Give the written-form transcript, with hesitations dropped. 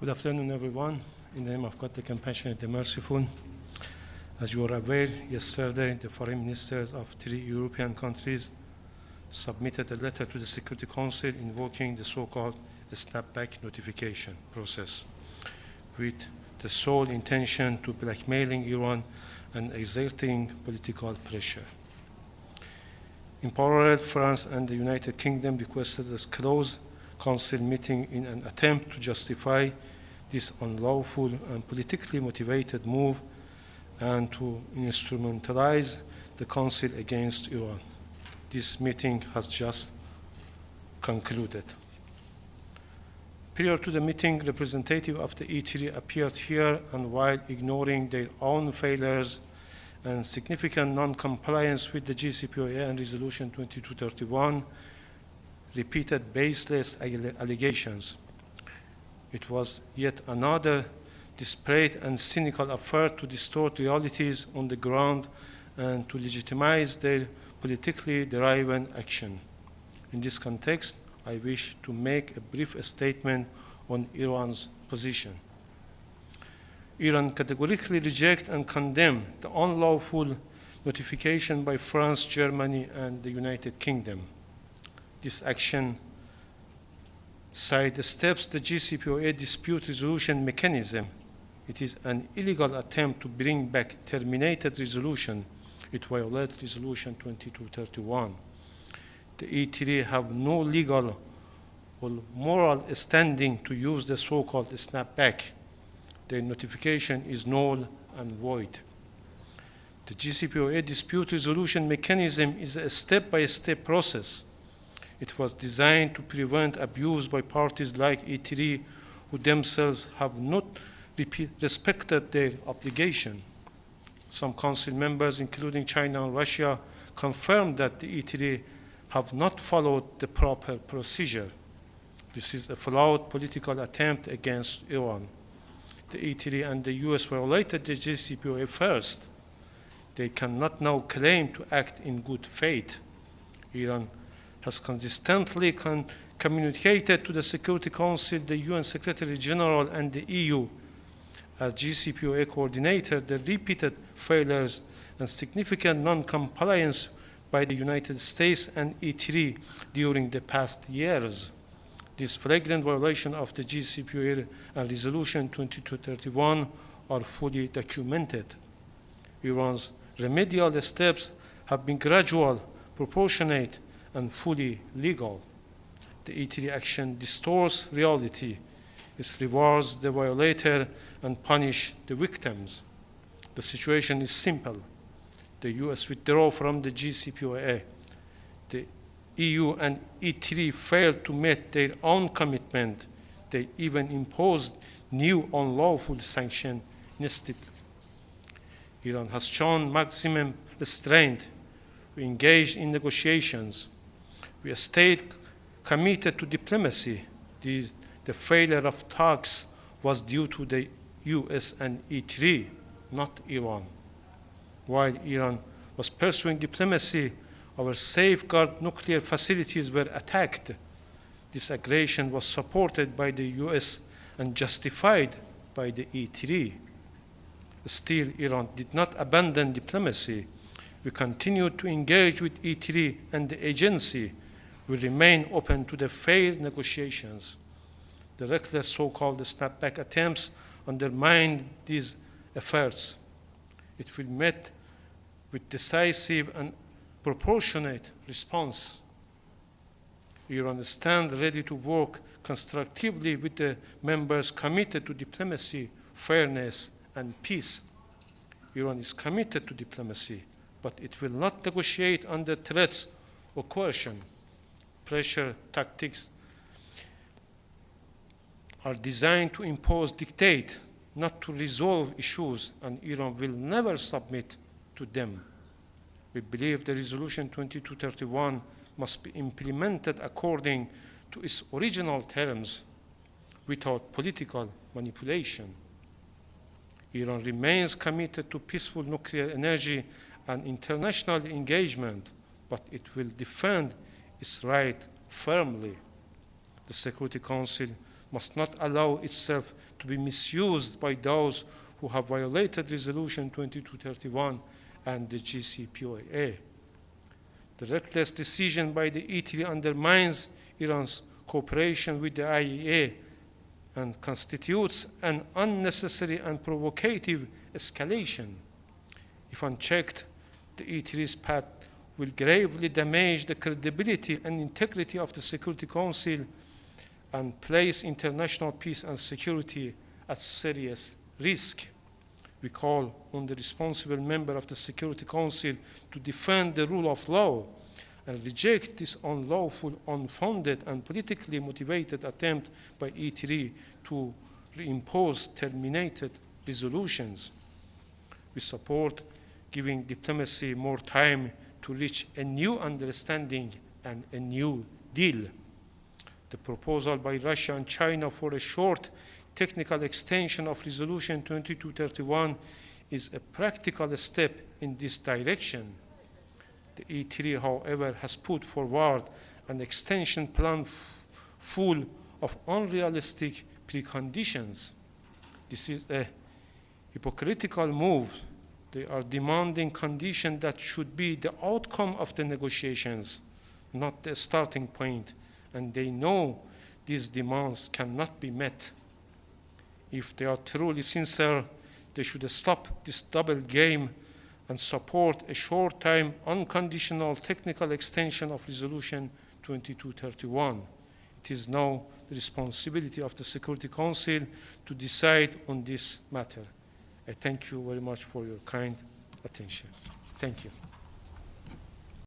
Good afternoon, everyone. In the name of God, the Compassionate, the Merciful. As you are aware, yesterday, the foreign ministers of 3 European countries submitted a letter to the Security Council invoking the so-called snapback notification process with the sole intention to blackmailing Iran and exerting political pressure. In parallel, France and the United Kingdom requested a close council meeting in an attempt to justify this unlawful and politically motivated move and to instrumentalize the council against Iran. This meeting has just concluded. Prior to the meeting, representatives of the E3 appeared here, and while ignoring their own failures and significant non-compliance with the JCPOA and Resolution 2231, repeated baseless allegations. It was yet another desperate and cynical effort to distort realities on the ground and to legitimize their politically driven action. In this context, I wish to make a brief statement on Iran's position. Iran categorically rejects and condemns the unlawful notification by France, Germany, and the United Kingdom. This action sidesteps the JCPOA dispute resolution mechanism. It is an illegal attempt to bring back terminated resolution. It violates Resolution 2231. The E3 have no legal or moral standing to use the so-called snapback. Their notification is null and void. The JCPOA dispute resolution mechanism is a step-by-step process. It was designed to prevent abuse by parties like E3, who themselves have not respected their obligation. Some council members, including China and Russia, confirmed that the E3 have not followed the proper procedure. This is a flawed political attempt against Iran. The E3 and the US violated the JCPOA first. They cannot now claim to act in good faith. Iran has consistently communicated to the Security Council, the UN Secretary General, and the EU as JCPOA coordinator the repeated failures and significant non-compliance by the United States and E3 during the past years. This flagrant violation of the JCPOA and Resolution 2231 are fully documented. Iran's remedial steps have been gradual, proportionate, and fully legal. The E3 action distorts reality. It rewards the violator and punishes the victims. The situation is simple. The US withdrew from the JCPOA. The EU and E3 failed to meet their own commitment. They even imposed new unlawful sanctions instead. Iran has shown maximum restraint. We engaged in negotiations. We stayed committed to diplomacy. The failure of talks was due to the US and E3, not Iran. While Iran was pursuing diplomacy, our safeguard nuclear facilities were attacked. This aggression was supported by the US and justified by the E3. Still, Iran did not abandon diplomacy. We continued to engage with E3 and the agency. We remain open to the fair negotiations. The reckless so-called snapback attempts undermine these efforts. It will meet with decisive and proportionate response. Iran stands ready to work constructively with the members committed to diplomacy, fairness, and peace. Iran is committed to diplomacy, but it will not negotiate under threats or coercion. Pressure tactics are designed to impose dictate, not to resolve issues, and Iran will never submit to them. We believe the Resolution 2231 must be implemented according to its original terms without political manipulation. Iran remains committed to peaceful nuclear energy and international engagement, but it will defend its right firmly. The Security Council must not allow itself to be misused by those who have violated Resolution 2231 and the JCPOA. The reckless decision by the E3 undermines Iran's cooperation with the IAEA and constitutes an unnecessary and provocative escalation. If unchecked, the E3's path will gravely damage the credibility and integrity of the Security Council and place international peace and security at serious risk. We call on the responsible member of the Security Council to defend the rule of law and reject this unlawful, unfounded, and politically motivated attempt by E3 to reimpose terminated resolutions. We support giving diplomacy more time to reach a new understanding and a new deal. The proposal by Russia and China for a short technical extension of Resolution 2231 is a practical step in this direction. The E3, however, has put forward an extension plan full of unrealistic preconditions. This is a hypocritical move. They are demanding conditions that should be the outcome of the negotiations, not the starting point, and they know these demands cannot be met. If they are truly sincere, they should stop this double game and support a short-time, unconditional technical extension of Resolution 2231. It is now the responsibility of the Security Council to decide on this matter. I thank you very much for your kind attention. Thank you.